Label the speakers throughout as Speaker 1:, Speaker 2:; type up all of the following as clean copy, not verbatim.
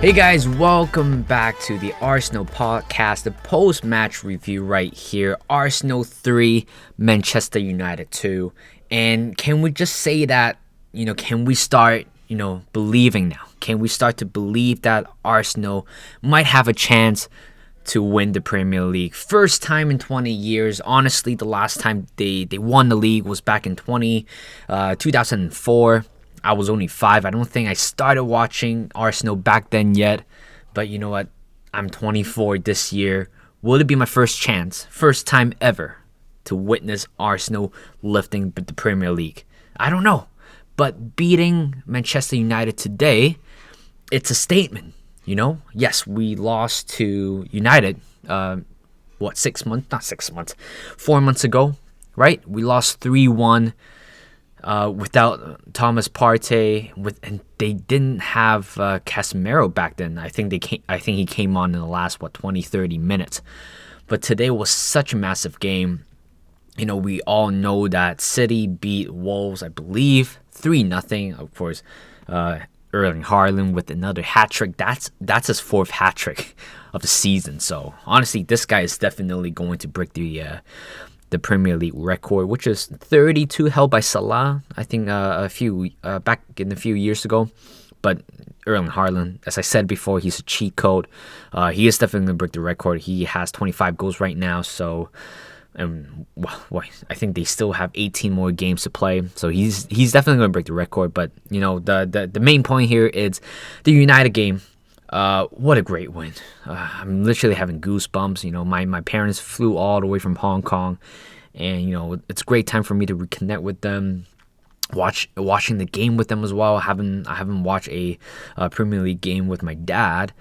Speaker 1: Hey guys, welcome back to the Arsenal podcast, the post-match review right here. Arsenal 3, Manchester United 2. And can we just say that, can we start, believing now? Can we start to believe that Arsenal might have a chance to win the Premier League? First time in 20 years. Honestly, the last time they won the league was back in 2004. I was only 5. I don't think I started watching Arsenal back then yet. But you know what? I'm 24 this year. Will it be my first chance? First time ever to witness Arsenal lifting the Premier League? I don't know. But beating Manchester United today, it's a statement, Yes, we lost to United, 6 months? Not 6 months. 4 months ago, right? We lost 3-1. Without Thomas Partey, and they didn't have Casemiro back then. I think he came on in the last 20-30 minutes. But today was such a massive game. We all know that City beat Wolves, I believe, 3-0. Of course, Erling Haaland with another hat trick. That's his 4th hat trick of the season. So honestly, this guy is definitely going to break the Premier League record, which is 32, held by Salah, I think back in a few years ago. But Erling Haaland, as I said before, he's a cheat code. He is definitely going to break the record. He has 25 goals right now, so I think they still have 18 more games to play. So he's definitely going to break the record. But the main point here is the United game. What a great win. I'm literally having goosebumps. My parents flew all the way from Hong Kong, and it's a great time for me to reconnect with them, watching the game with them as well. I haven't watched a Premier League game with my dad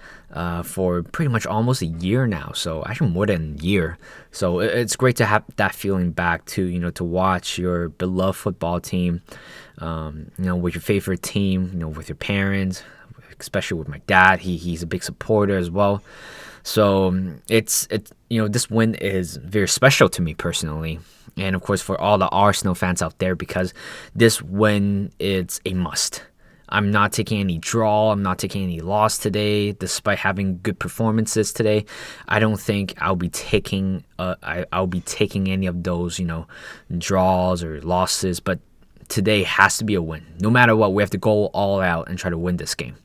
Speaker 1: for pretty much almost a year now, so actually more than a year. So it's great to have that feeling back to to watch your beloved football team, with your favorite team, with your parents, especially with my dad. He's a big supporter as well. So this win is very special to me personally, and of course for all the Arsenal fans out there, because this win is a must. I'm not taking any draw. I'm not taking any loss today, despite having good performances today. I don't think I'll be taking any of those draws or losses. But today has to be a win. No matter what, we have to go all out and try to win this game.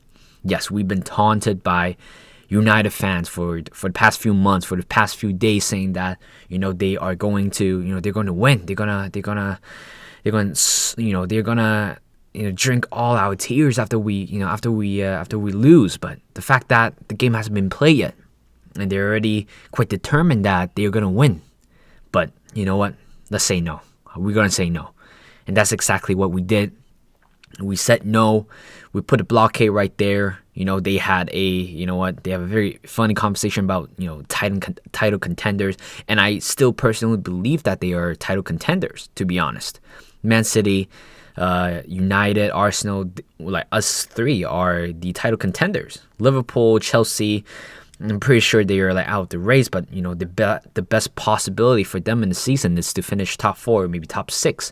Speaker 1: Yes, we've been taunted by United fans for the past few months, for the past few days, saying that they are going to they're going to win. They're gonna drink all our tears after we lose. But the fact that the game hasn't been played yet, and they're already quite determined that they're gonna win. But you know what? Let's say no. We're gonna say no, and that's exactly what we did. We said no. We put a blockade right there. They had they have a very funny conversation about, title contenders. And I still personally believe that they are title contenders, to be honest. Man City, United, Arsenal, like us three are the title contenders. Liverpool, Chelsea, I'm pretty sure they are out of the race, but the best possibility for them in the season is to finish top 4, maybe top 6.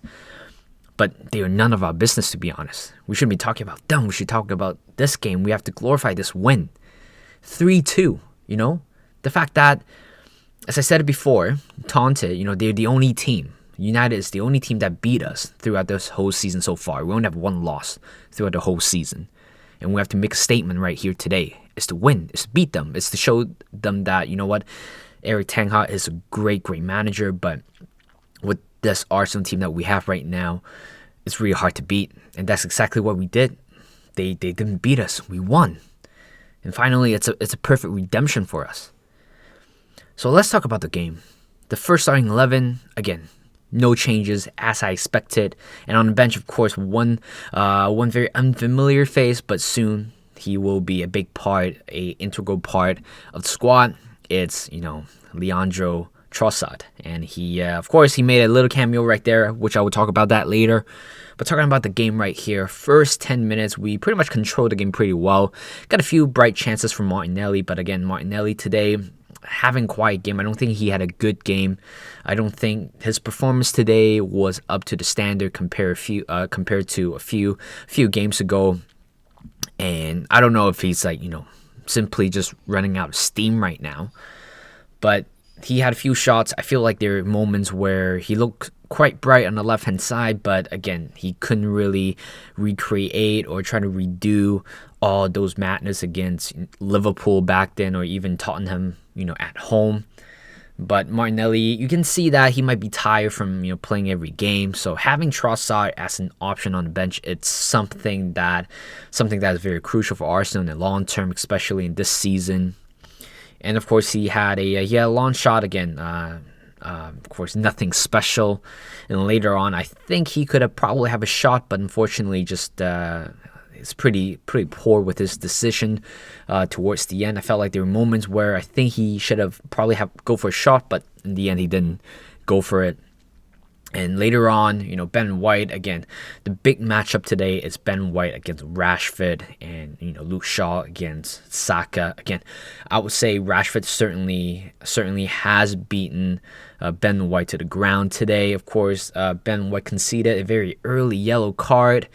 Speaker 1: But they are none of our business, to be honest. We shouldn't be talking about them. We should talk about this game. We have to glorify this win. 3-2, The fact that, as I said it before, taunted, they're the only team. United is the only team that beat us throughout this whole season so far. We only have one loss throughout the whole season. And we have to make a statement right here today. It's to win. It's to beat them. It's to show them that, Erik ten Hag is a great manager, but with this Arsenal team that we have right now, it's really hard to beat. And that's exactly what we did. They didn't beat us. We won. And finally, it's a perfect redemption for us. So let's talk about the game. The first starting 11, again, no changes as I expected. And on the bench, of course, one very unfamiliar face, but soon he will be a big part, a integral part of the squad. It's, Leandro Trossard, and he made a little cameo right there, which I will talk about that later. But talking about the game right here, first 10 minutes, we pretty much controlled the game pretty well. Got a few bright chances from Martinelli, but again, Martinelli today having a quiet game. I don't think he had a good game. I don't think his performance today was up to the standard compared to a few games ago. And I don't know if he's simply just running out of steam right now. But he had a few shots. I feel like there were moments where he looked quite bright on the left-hand side, but again, he couldn't really recreate or try to redo all those madness against Liverpool back then, or even Tottenham, at home. But Martinelli, you can see that he might be tired from playing every game. So having Trossard as an option on the bench, it's something that is very crucial for Arsenal in the long term, especially in this season. And of course, he had a long shot again. Of course, nothing special. And later on, I think he could have probably have a shot, but unfortunately, just is pretty poor with his decision towards the end. I felt like there were moments where I think he should have probably go for a shot, but in the end, he didn't go for it. And later on, Ben White, again, the big matchup today is Ben White against Rashford and, Luke Shaw against Saka. Again, I would say Rashford certainly has beaten Ben White to the ground today. Of course, Ben White conceded a very early yellow card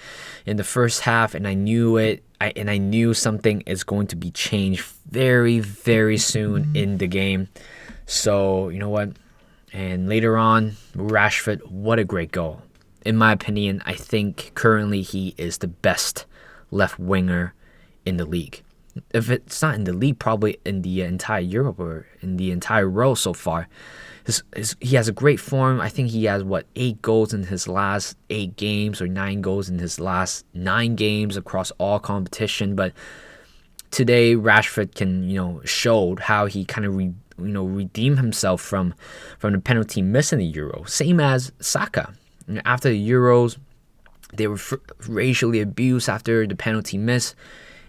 Speaker 1: in the first half, and I knew it. I knew something is going to be changed very, very soon in the game. So, you know what? And later on, Rashford, what a great goal. In my opinion, I think currently he is the best left winger in the league. If it's not in the league, probably in the entire Europe or in the entire world so far. He has a great form. I think he has, 8 goals in his last 8 games or 9 goals in his last 9 games across all competition. But today, Rashford can, showed how he kind of redeem himself from the penalty miss in the Euro. Same as Saka. After the Euros, they were racially abused after the penalty miss,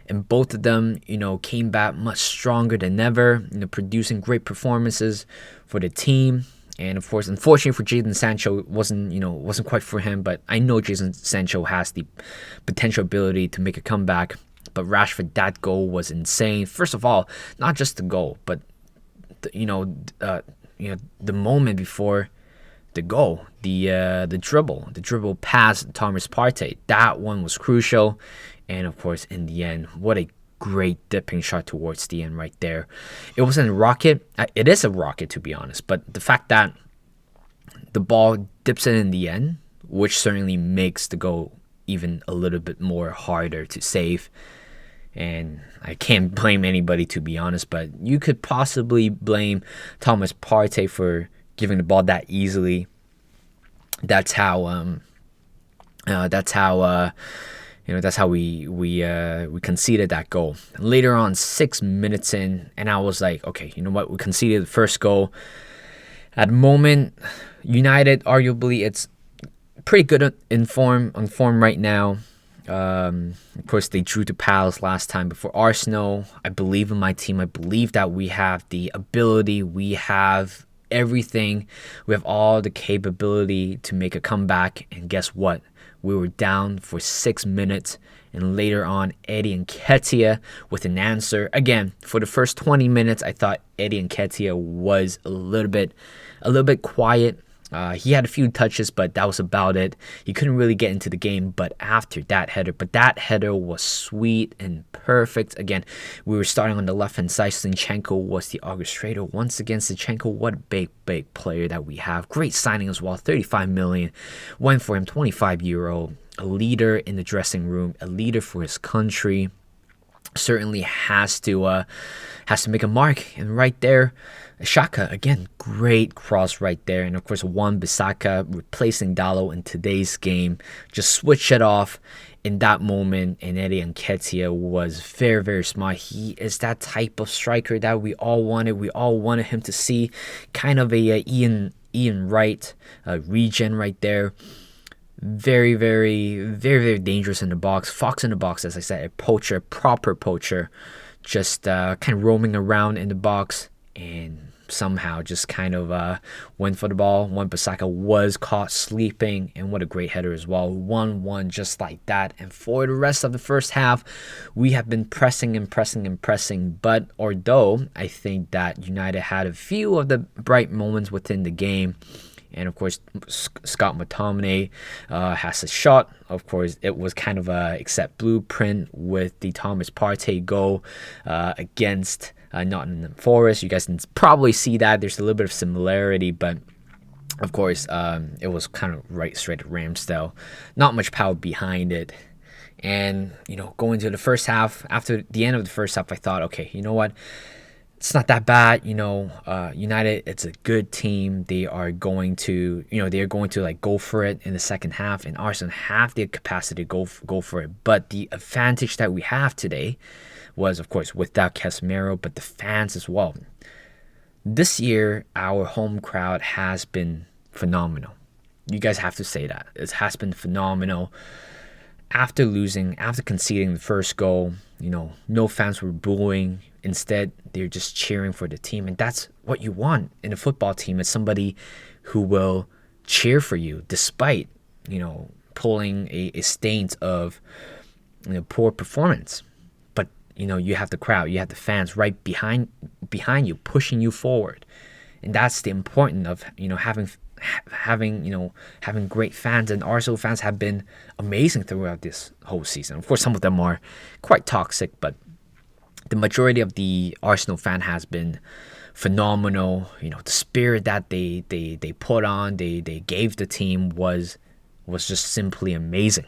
Speaker 1: and both of them, came back much stronger than ever, producing great performances for the team. And of course, unfortunately for Jadon Sancho, it wasn't quite for him, but I know Jadon Sancho has the potential ability to make a comeback. But Rashford, that goal was insane. First of all, not just the goal, but the moment before the goal, the dribble past Thomas Partey, that one was crucial. And of course, in the end, what a great dipping shot towards the end right there. It wasn't a rocket. It is a rocket, to be honest. But the fact that the ball dips in the end, which certainly makes the goal even a little bit more harder to save. And I can't blame anybody, to be honest, but you could possibly blame Thomas Partey for giving the ball that easily. That's how we conceded that goal. Later on, 6 minutes in, and I was like, okay, you know what? We conceded the first goal. At the moment, United, arguably, it's pretty good on form right now. Of course, they drew to Palace last time. But for Arsenal, I believe in my team. I believe that we have the ability. We have everything. We have all the capability to make a comeback. And guess what? We were down for 6 minutes. And later on, Eddie Nketiah with an answer. Again, for the first 20 minutes, I thought Eddie Nketiah was a little bit quiet. He had a few touches, but that was about it. He couldn't really get into the game, but after that header was sweet and perfect. Again, we were starting on the left-hand side. Zinchenko was the orchestrator. Once again, Zinchenko, what a big player that we have. Great signing as well, 35 million. Went for him, €25. A leader in the dressing room, a leader for his country. Certainly has to make a mark. And right there, Xhaka, again, great cross right there. And of course, Wan-Bissaka replacing Dalot in today's game. Just switch it off in that moment. And Eddie Nketiah was very, very smart. He is that type of striker that we all wanted. We all wanted him to see, kind of a Ian Wright regen right there. Very, very, very, very dangerous in the box. Fox in the box, as I said, a poacher, a proper poacher. Just kind of roaming around in the box and somehow just kind of went for the ball. Wan-Bissaka was caught sleeping, and what a great header as well. 1-1 just like that. And for the rest of the first half, we have been pressing and pressing and pressing. But although I think that United had a few of the bright moments within the game, And of course, Scott McTominay has a shot. Of course, it was kind of a exact blueprint with the Thomas Partey goal against Nottingham Forest. You guys can probably see that there's a little bit of similarity, but of course, it was kind of right straight at Ramsdale. Not much power behind it. And, going to the first half, after the end of the first half, I thought, okay, you know what? It's not that bad. United, it's a good team. They are going to, like go for it in the second half. And Arsenal have the capacity to go for it. But the advantage that we have today was, of course, without Casemiro, but the fans as well. This year, our home crowd has been phenomenal. You guys have to say that. It has been phenomenal. After conceding the first goal, no fans were booing. Instead, they're just cheering for the team. And that's what you want in a football team, is somebody who will cheer for you despite, pulling a stance of poor performance. But, you have the crowd, you have the fans right behind you, pushing you forward. And that's the importance of, having great fans. And Arsenal fans have been amazing throughout this whole season. Of course, some of them are quite toxic, but the majority of the Arsenal fan has been phenomenal. The spirit that they put on, they gave the team was just simply amazing.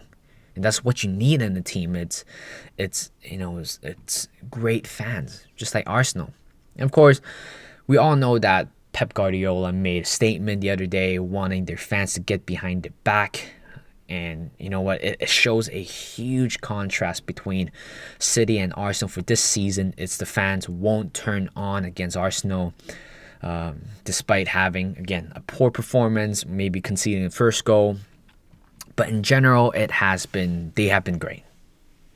Speaker 1: And that's what you need in a team. It's great fans, just like Arsenal. And of course, we all know that Pep Guardiola made a statement the other day wanting their fans to get behind their back. And you know what? It shows a huge contrast between City and Arsenal for this season. It's the fans won't turn on against Arsenal, despite having, again, a poor performance, maybe conceding the first goal. But in general, they have been great.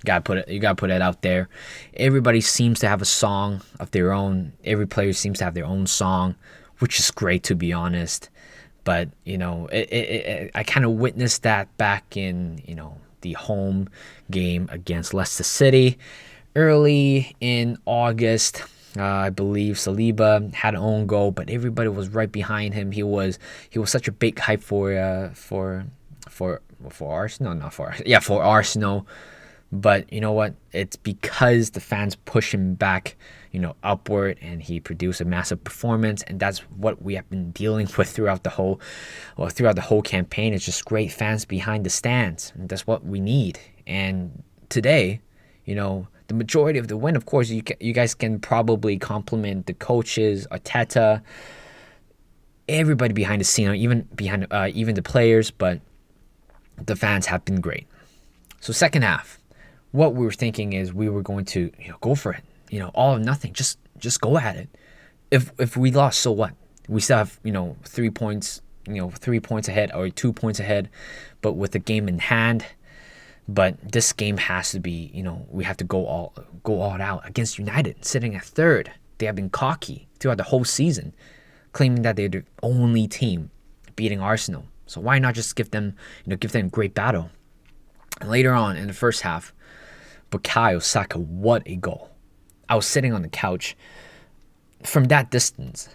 Speaker 1: You gotta put it out there. Everybody seems to have a song of their own. Every player seems to have their own song, which is great, to be honest. But, I kind of witnessed that back in, the home game against Leicester City. Early in August, I believe Saliba had an own goal, but everybody was right behind him. He was such a big hype for Arsenal. For Arsenal. But you know what? It's because the fans push him back, upward, and he produced a massive performance. And that's what we have been dealing with throughout the whole campaign. It's just great fans behind the stands, and that's what we need. And today, the majority of the win, of course, you guys can probably compliment the coaches, Arteta, everybody behind the scene, even the players. But the fans have been great. So second half, what we were thinking is we were going to go for it, all or nothing, just go at it. If we lost, so what? We still have 3 points, 3 points ahead or 2 points ahead, but with the game in hand. But this game has to be, we have to go all out against United, sitting at third. They have been cocky throughout the whole season, claiming that they're the only team beating Arsenal. So why not just give them a great battle? And later on in the first half, Bukayo Saka, what a goal. I was sitting on the couch. From that distance,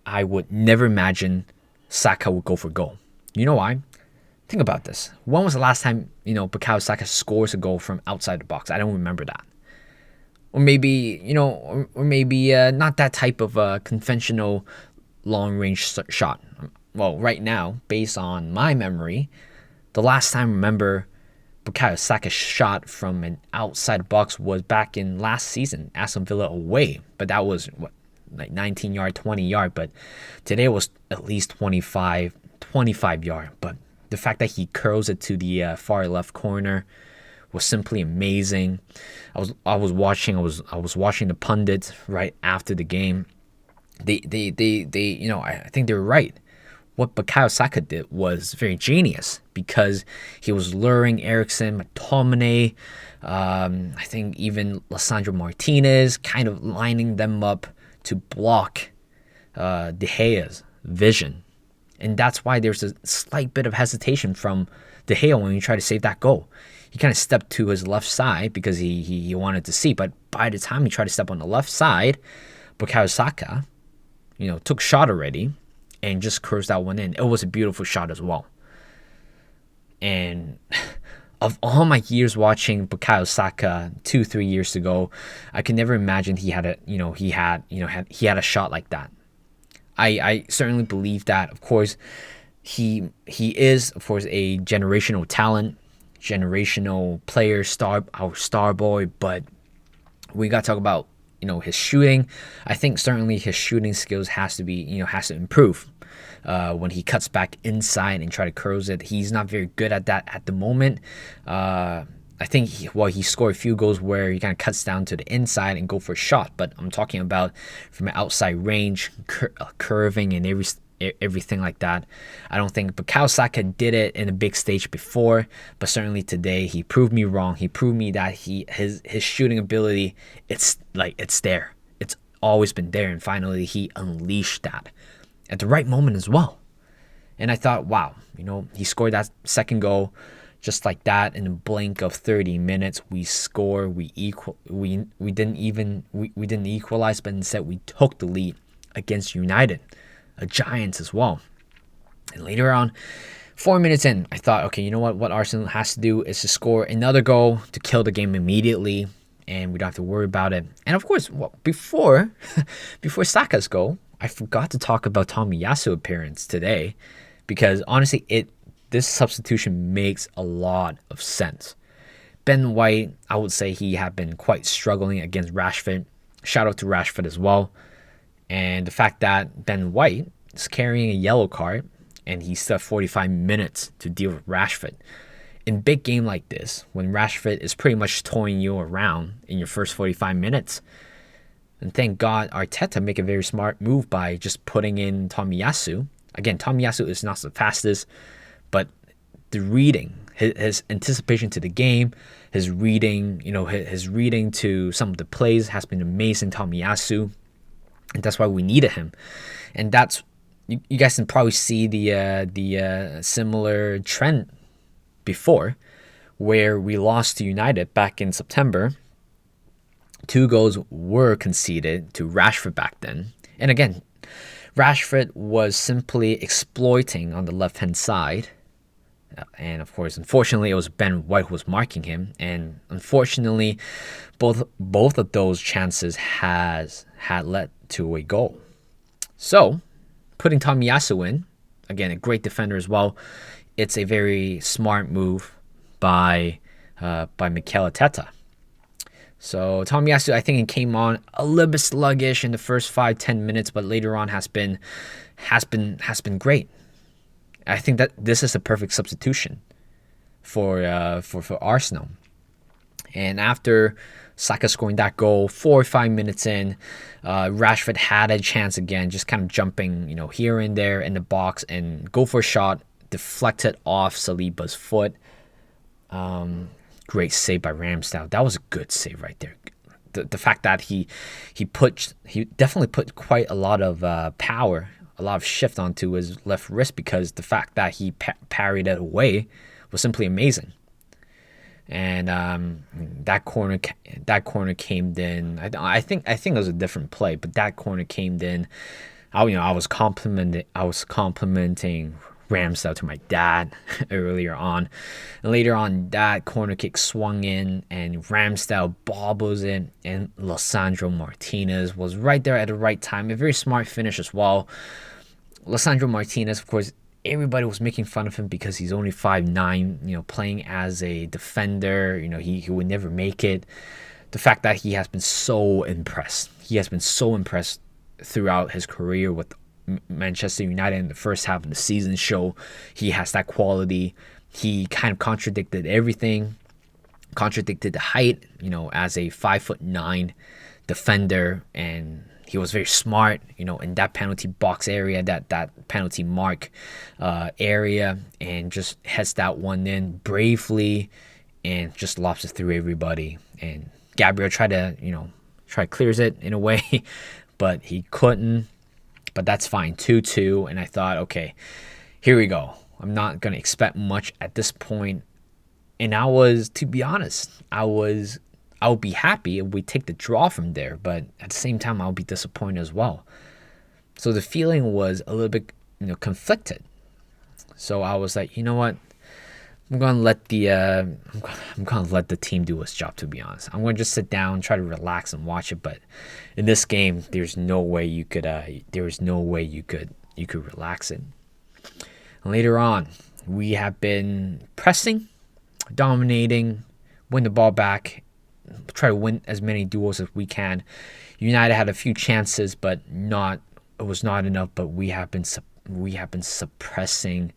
Speaker 1: I would never imagine Saka would go for goal. You know why? Think about this. When was the last time, Bukayo Saka scores a goal from outside the box? I don't remember that. Or maybe, not that type of conventional long-range shot. Well, right now, based on my memory, the last time I remember Bukayo Saka shot from an outside box was back in last season, Aston Villa away. But that was, 19-yard, 20-yard. But today was at least 25 yard. But the fact that he curls it to the far left corner was simply amazing. I was watching the pundits right after the game. They I think they were right. What Bukayo Saka did was very genius because he was luring Eriksen, McTominay, I think even Lisandro Martinez, kind of lining them up to block De Gea's vision. And that's why there's a slight bit of hesitation from De Gea when he tried to save that goal. He kind of stepped to his left side because he wanted to see. But by the time he tried to step on the left side, Bukayo Saka, took shot already. and just curves that one in. It was a beautiful shot as well. And of all my years watching Bukayo Saka 2-3 years ago, I could never imagine he had a shot like that. I certainly believe that. Of course, he is, of course, a generational talent, generational player, star boy. But we got to talk about his shooting. I think certainly his shooting skills has to improve. When he cuts back inside and try to curls it, he's not very good at that at the moment. I think he scored a few goals where he kind of cuts down to the inside and go for a shot. But I'm talking about from an outside range, curving and everything like that. I don't think Bukayo Saka did it in a big stage before, but certainly today he proved me wrong. He proved me that his shooting ability, it's there. It's always been there, and finally he unleashed that at the right moment as well. And I thought, wow, he scored that second goal just like that in a blink of 30 minutes. We score, we didn't equalize, but instead we took the lead against United, a Giants as well. And later on, 4 minutes in, I thought, okay, you know what Arsenal has to do is to score another goal to kill the game immediately, and we don't have to worry about it. And of course, before Saka's goal, I forgot to talk about Tomiyasu's appearance today, because honestly, this substitution makes a lot of sense. Ben White, I would say he had been quite struggling against Rashford. Shout out to Rashford as well. And the fact that Ben White is carrying a yellow card and he still have 45 minutes to deal with Rashford. In a big game like this, when Rashford is pretty much towing you around in your first 45 minutes, and thank God Arteta make a very smart move by just putting in Tomiyasu. Again, Tomiyasu is not the fastest, but the reading, his anticipation to the game, his reading to some of the plays has been amazing. Tomiyasu, and that's why we needed him. And that's you guys can probably see the similar trend before, where we lost to United back in September. 2 goals were conceded to Rashford back then. And again, Rashford was simply exploiting on the left-hand side. And of course, unfortunately, it was Ben White who was marking him. And unfortunately, both of those chances had led to a goal. So, putting Tomiyasu in, again, a great defender as well, it's a very smart move by Mikel Arteta. So Tomiyasu, I think he came on a little bit sluggish in the first 5-10 minutes, but later on has been great. I think that this is a perfect substitution for Arsenal. And after Saka scoring that goal, 4 or 5 minutes in, Rashford had a chance again, just kind of jumping, here and there in the box and go for a shot, deflected off Saliba's foot. Great save by Ramsdale. That was a good save right there. The fact that he definitely put quite a lot of power, a lot of shift onto his left wrist, because the fact that he parried it away was simply amazing. And that corner came in. I think it was a different play, but that corner came in. I was complimenting Ramsdale to my dad earlier on. And later on, that corner kick swung in and Ramsdale bobbles it, and Lisandro Martinez was right there at the right time. A very smart finish as well. Lisandro Martinez, of course, everybody was making fun of him because he's only 5'9", playing as a defender. He would never make it. The fact that he has been so impressed. He has been so impressed throughout his career with Manchester United in the first half of the season show he has that quality. He kind of contradicted everything, contradicted the height, as a 5'9" defender, and he was very smart, in that penalty box area, that penalty mark area, and just heads that one in bravely and just lobs it through everybody. And Gabriel tried clears it in a way, but he couldn't. But that's fine, 2-2, and I thought, okay, here we go. I'm not going to expect much at this point. And to be honest, I would be happy if we take the draw from there, but at the same time, I'll be disappointed as well. So the feeling was a little bit conflicted. So I was like, you know what? I'm gonna let the I'm gonna let the team do its job. To be honest, I'm gonna just sit down, try to relax and watch it. But in this game, there's no way you could relax it. And later on, we have been pressing, dominating, win the ball back, try to win as many duels as we can. United had a few chances, but it was not enough. But we have been suppressing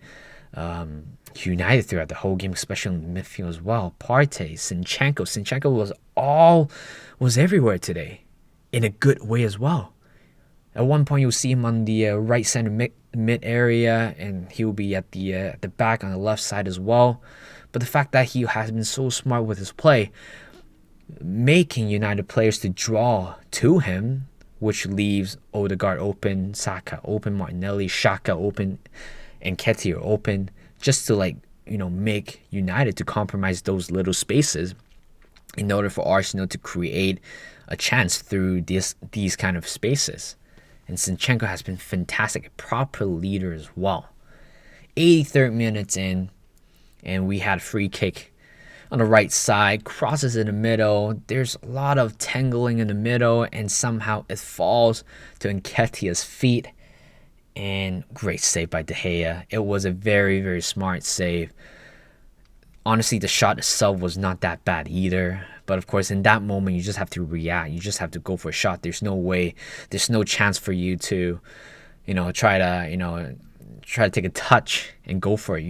Speaker 1: United throughout the whole game, especially in the midfield as well. Partey, Sinchenko was everywhere today, in a good way as well. At one point, you'll see him on the right center mid area, and he'll be at the back on the left side as well. But the fact that he has been so smart with his play, making United players to draw to him, which leaves Odegaard open, Saka open, Martinelli, Xhaka open, and Nketiah open, just to make United to compromise those little spaces in order for Arsenal to create a chance through these kind of spaces. And Sinchenko has been fantastic, a proper leader as well. 83rd minutes in, and we had a free kick on the right side, crosses in the middle. There's a lot of tangling in the middle, and somehow it falls to Nketiah's feet. And great save by De Gea. It was a very, very smart save. Honestly, the shot itself was not that bad either. But of course, in that moment, you just have to react. You just have to go for a shot. There's no chance for you to, try to take a touch and go for it.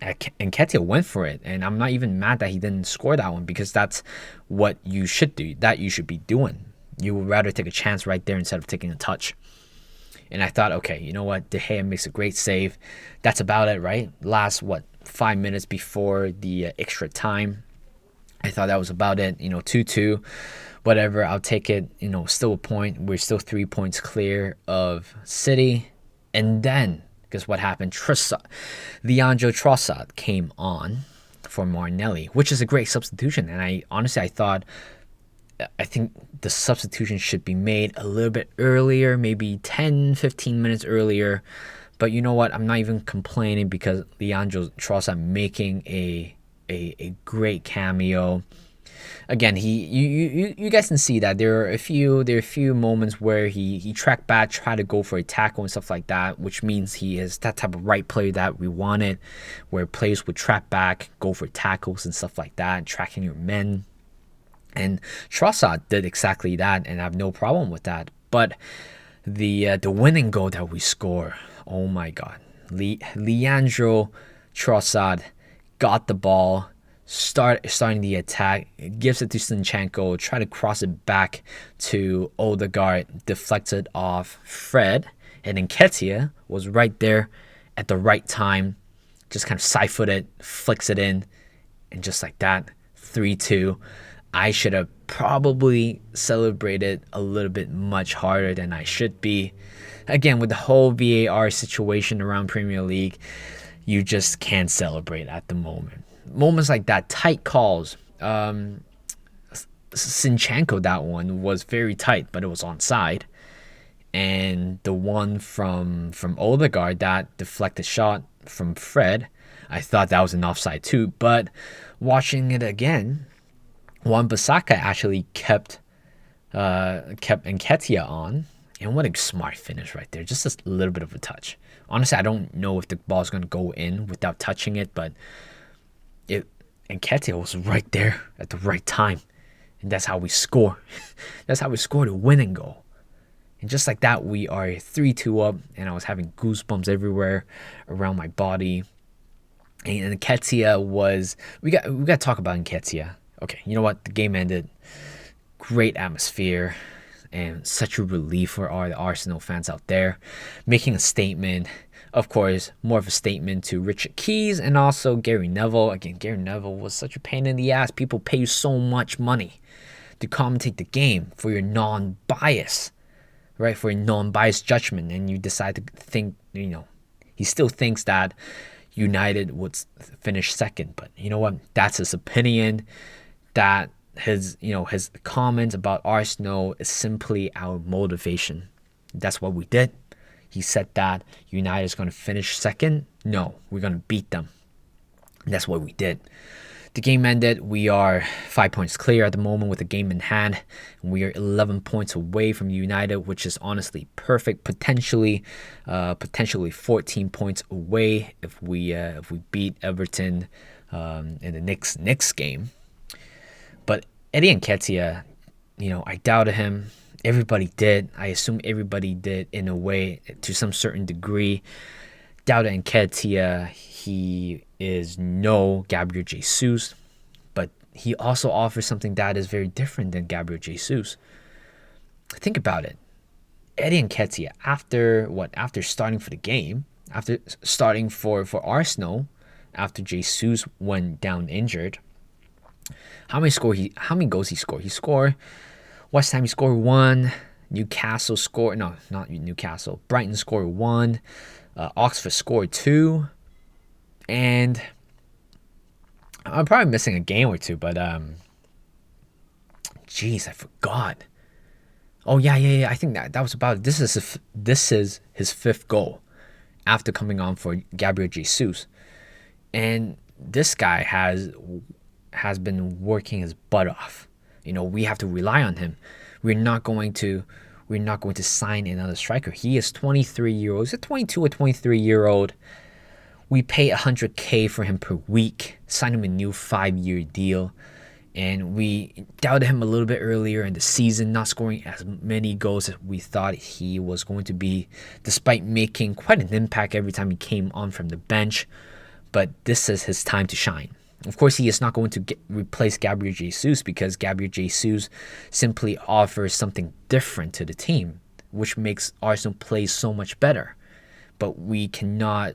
Speaker 1: Nketiah went for it, and I'm not even mad that he didn't score that one, because that's what you should do. That you should be doing. You would rather take a chance right there instead of taking a touch. And I thought, okay, you know what? De Gea makes a great save. That's about it, right? Last 5 minutes before the extra time. I thought that was about it. 2-2, whatever. I'll take it. Still a point. We're still 3 points clear of City. And then, guess what happened? Leandro Trossard came on for Martinelli, which is a great substitution. And I think the substitution should be made a little bit earlier, maybe 10-15 minutes earlier. But you know what? I'm not even complaining, because Leandro Trossard making a great cameo. Again, you guys can see that there are a few moments where he tracked back, tried to go for a tackle and stuff like that, which means he is that type of right player that we wanted, where players would track back, go for tackles and stuff like that, tracking your men. And Trossard did exactly that, and I have no problem with that. But the winning goal that we score, oh my God. Leandro Trossard got the ball, starting the attack, gives it to Sinchenko, try to cross it back to Odegaard, deflected off Fred, and Nketiah was right there at the right time, just kind of side-footed, flicks it in, and just like that, 3-2. I should have probably celebrated a little bit much harder than I should be. Again, with the whole VAR situation around Premier League, you just can't celebrate at the moment. Moments like that, tight calls. Sinchenko, that one was very tight, but it was onside. And the one from Odegaard, that deflected shot from Fred, I thought that was an offside too. But watching it again, Wan-Bissaka actually kept Nketiah on, and what a smart finish right there. Just a little bit of a touch. Honestly, I don't know if the ball's going to go in without touching it, but Nketiah was right there at the right time, and that's how we score. That's how we scored a winning goal. And just like that, we are 3-2 up, and I was having goosebumps everywhere around my body. And Nketiah was... We got to talk about Nketiah. Okay, you know what? The game ended. Great atmosphere, and such a relief for all the Arsenal fans out there. Making a statement. Of course, more of a statement to Richard Keys and also Gary Neville. Again, Gary Neville was such a pain in the ass. People pay you so much money to commentate the game for your non-bias, right? For a non-biased judgment, and you decide to think, he still thinks that United would finish second. But you know what? That's his opinion. That his comments about Arsenal is simply our motivation. That's what we did. He said that United is going to finish second. No, we're going to beat them. And that's what we did. The game ended. We are 5 points clear at the moment with the game in hand. We are 11 points away from United, which is honestly perfect. Potentially 14 points away if we beat Everton in the next game. But Eddie Nketiah, I doubted him. Everybody did. I assume everybody did in a way to some certain degree. Doubted Nketiah. He is no Gabriel Jesus, but he also offers something that is very different than Gabriel Jesus. Think about it. Eddie Nketiah, after starting for the game, after starting for Arsenal, after Jesus went down injured, how many goals he scored? He scored West Ham, he scored 1. Newcastle scored, no, not Newcastle. Brighton scored 1. Oxford scored 2. And I'm probably missing a game or two, but I forgot. Oh yeah. I think that was about it. This is his 5th goal after coming on for Gabriel Jesus, and this guy has been working his butt off. We have to rely on him. We're not going to sign another striker. He is 23 years old. He's a 22 or 23-year-old. We pay $100K for him per week, sign him a new 5-year deal, and we doubted him a little bit earlier in the season, not scoring as many goals as we thought he was going to be, despite making quite an impact every time he came on from the bench. But this is his time to shine. Of course, he is not going to replace Gabriel Jesus, because Gabriel Jesus simply offers something different to the team, which makes Arsenal play so much better. But we cannot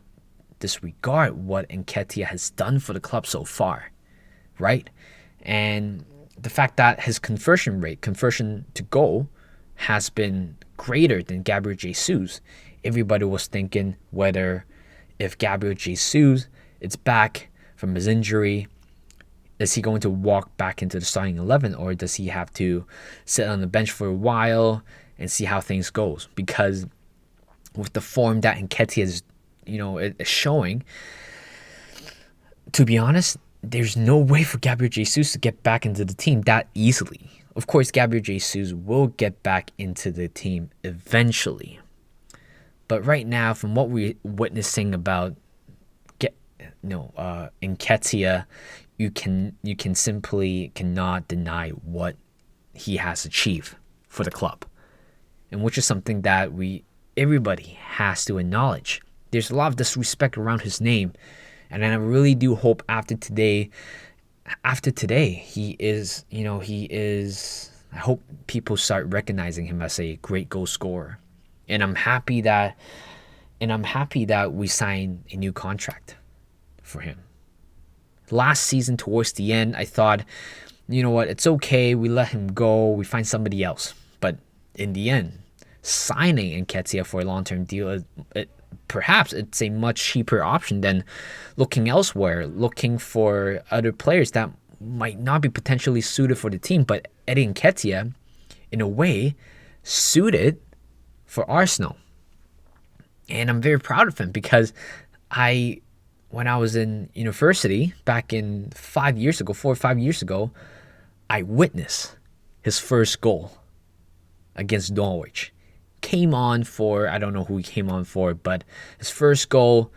Speaker 1: disregard what Nketiah has done for the club so far, right? And the fact that his conversion to goal, has been greater than Gabriel Jesus. Everybody was thinking whether if Gabriel Jesus is back from his injury, is he going to walk back into the starting 11, or does he have to sit on the bench for a while and see how things goes? Because with the form that Nketiah is showing, to be honest, there's no way for Gabriel Jesus to get back into the team that easily. Of course, Gabriel Jesus will get back into the team eventually. But right now, from what we're witnessing about Nketiah, you cannot deny what he has achieved for the club, and which is something that everybody has to acknowledge. There's a lot of disrespect around his name, and I really do hope after today, he is. I hope people start recognizing him as a great goal scorer, and I'm happy that we signed a new contract for him. Last season, towards the end, I thought, it's okay, we let him go, we find somebody else. But in the end, signing Nketiah for a long-term deal, perhaps it's a much cheaper option than looking elsewhere, looking for other players that might not be potentially suited for the team. But Eddie Nketiah, in a way, suited for Arsenal. And I'm very proud of him, because when I was in university back in 4 or 5 years ago, I witnessed his first goal against Norwich. Came on for, I don't know who he came on for, but his first goal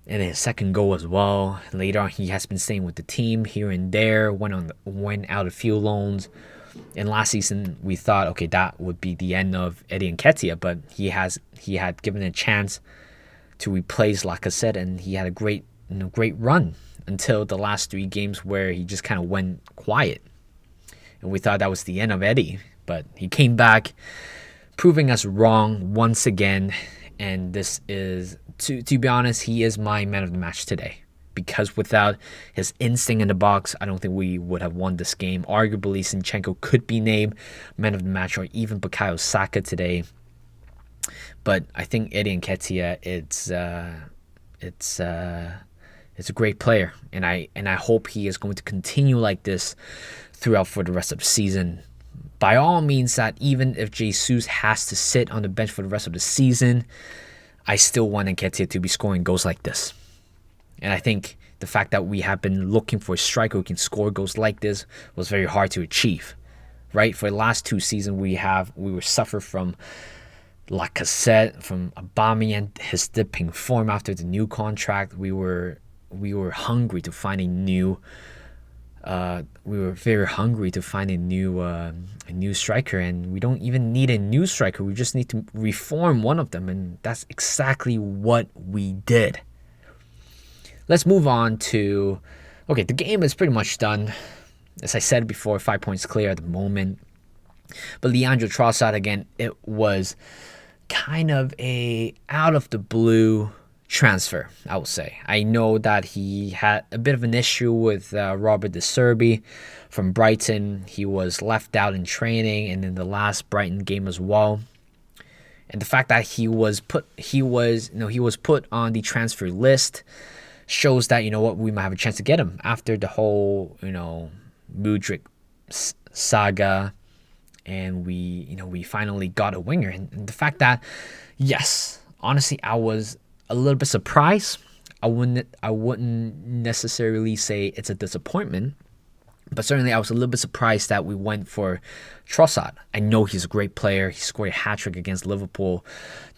Speaker 1: and his second goal as well. Later on, he has been staying with the team here and there, went out a few loans. And last season, we thought, okay, that would be the end of Eddie Nketiah, but he had given a chance to replace Lacazette, and he had a great run until the last 3 games where he just kind of went quiet. And we thought that was the end of Eddie, but he came back, proving us wrong once again. And this is, to be honest, he is my man of the match today. Because without his instinct in the box, I don't think we would have won this game. Arguably, Zinchenko could be named man of the match, or even Bukayo Saka today. But I think Eddie Nketiah, it's a great player, and I hope he is going to continue like this throughout for the rest of the season. by all means that even if Jesus has to sit on the bench for the rest of the season, I still want Nketiah to be scoring goals like this. And I think the fact that we have been looking for a striker who can score goals like this was very hard to achieve, right? For the last 2 seasons, we were suffer from Lacazette, from Aubameyang, his dipping form after the new contract. We were hungry to find a new. We were very hungry to find a new striker, and we don't even need a new striker. We just need to reform one of them, and that's exactly what we did. Let's move on to, okay, the game is pretty much done. As I said before, 5 points clear at the moment. But Leandro Trossard, again, it was kind of a out of the blue transfer, I would say. I know that he had a bit of an issue with Robert De Zerbi from Brighton. He was left out in training and in the last Brighton game as well. And the fact that he was put on the transfer list shows that, we might have a chance to get him after the whole, Mudryk saga, and we finally got a winger. And the fact that, yes, honestly, I was a little bit surprised. I wouldn't necessarily say it's a disappointment, but certainly I was a little bit surprised that we went for Trossard. I know he's a great player. He scored a hat-trick against Liverpool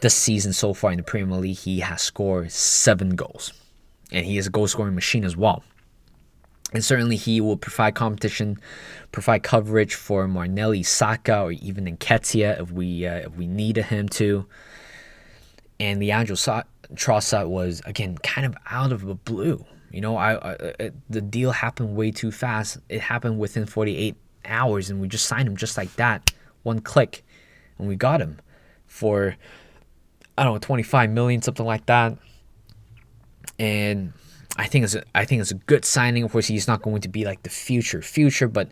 Speaker 1: this season so far in the Premier League. He has scored 7 goals, and he is a goal-scoring machine as well. And certainly he will provide competition, provide coverage for Martinelli, Saka, or even Nketiah if we needed him to. And Leandro Trossard was, again, kind of out of the blue. The deal happened way too fast. It happened within 48 hours, and we just signed him just like that. One click, and we got him for, 25 million, something like that. And I think it's a good signing. Of course, he's not going to be like the future, but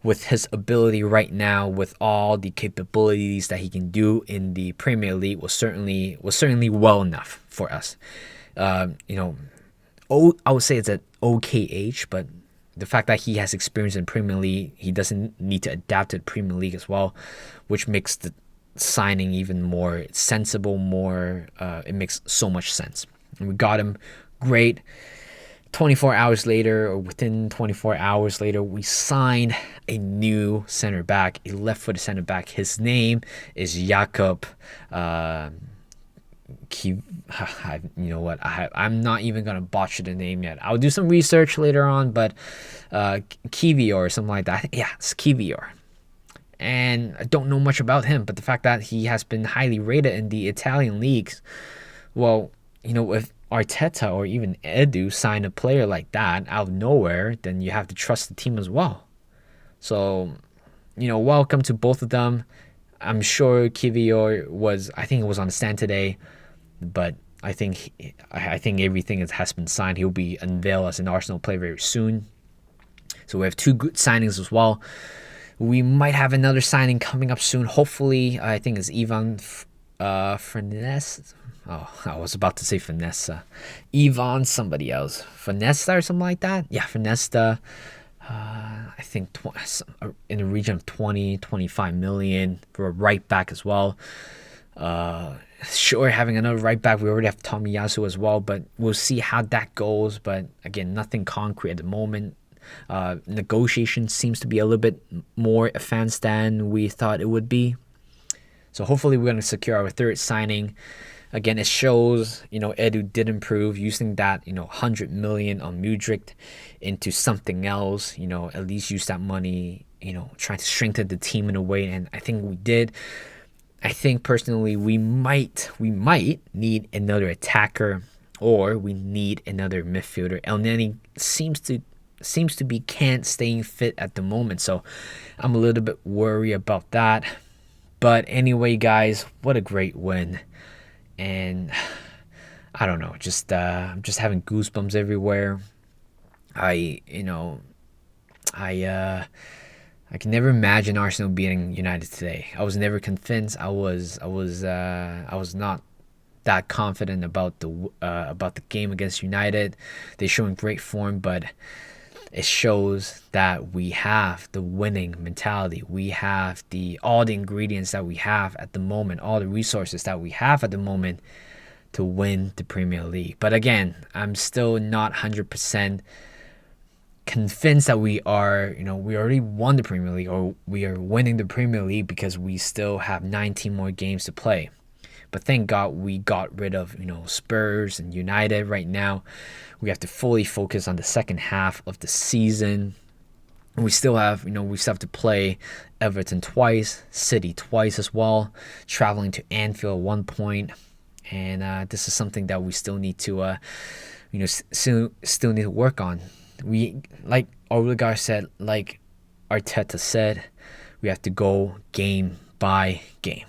Speaker 1: with his ability right now, with all the capabilities that he can do in the Premier League, was certainly well enough for us. I would say it's an okay age, but the fact that he has experience in Premier League, he doesn't need to adapt to the Premier League as well, which makes the signing even more sensible. It makes so much sense. And we got him. Great. 24 hours later, or within 24 hours later, we signed a new center back, a left-footed center back. His name is Jakub. You know what? I'm not even gonna botch the name yet. I'll do some research later on, but Kivior or something like that. Yeah, it's Kivior. And I don't know much about him, but the fact that he has been highly rated in the Italian leagues, well, if Arteta or even Edu sign a player like that out of nowhere, then you have to trust the team as well. So, welcome to both of them. I'm sure Kivior was on the stand today, but I think everything has been signed. He'll be unveiled as an Arsenal player very soon. So we have 2 good signings as well. We might have another signing coming up soon. Hopefully, I think it's Ivan Fernandez. Oh, I was about to say Finessa. Ivan somebody else. Finesta or something like that? Yeah, Finesta. I think in the region of 20-25 million for a right back as well. Sure, having another right back. We already have Tomiyasu as well, but we'll see how that goes. But again, nothing concrete at the moment. Negotiation seems to be a little bit more advanced than we thought it would be. So hopefully we're going to secure our 3rd signing. Again, it shows, Edu did improve using that, 100 million on Mudryk into something else, at least use that money, trying to strengthen the team in a way. And I think we did. I think personally, we might need another attacker, or we need another midfielder. El Neni seems to be staying fit at the moment. So I'm a little bit worried about that. But anyway, guys, what a great win. And I don't know, I'm just having goosebumps everywhere. I can never imagine Arsenal beating United today. I was never convinced. I was not that confident about the game against United. They're showing great form, but it shows that we have the winning mentality. We have all the ingredients that we have at the moment, all the resources that we have at the moment to win the Premier League. But again, I'm still not 100% convinced that we already won the Premier League, or we are winning the Premier League, because we still have 19 more games to play. But thank God we got rid of, Spurs and United. Right now, we have to fully focus on the second half of the season. We still have to play Everton twice, City twice as well, traveling to Anfield at one point. And this is something that we still need to, still need to work on. We, like Odegaard said, like Arteta said, we have to go game by game.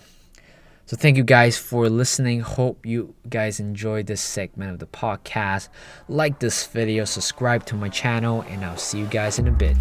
Speaker 1: So thank you guys for listening. Hope you guys enjoyed this segment of the podcast. Like this video, subscribe to my channel, and I'll see you guys in a bit.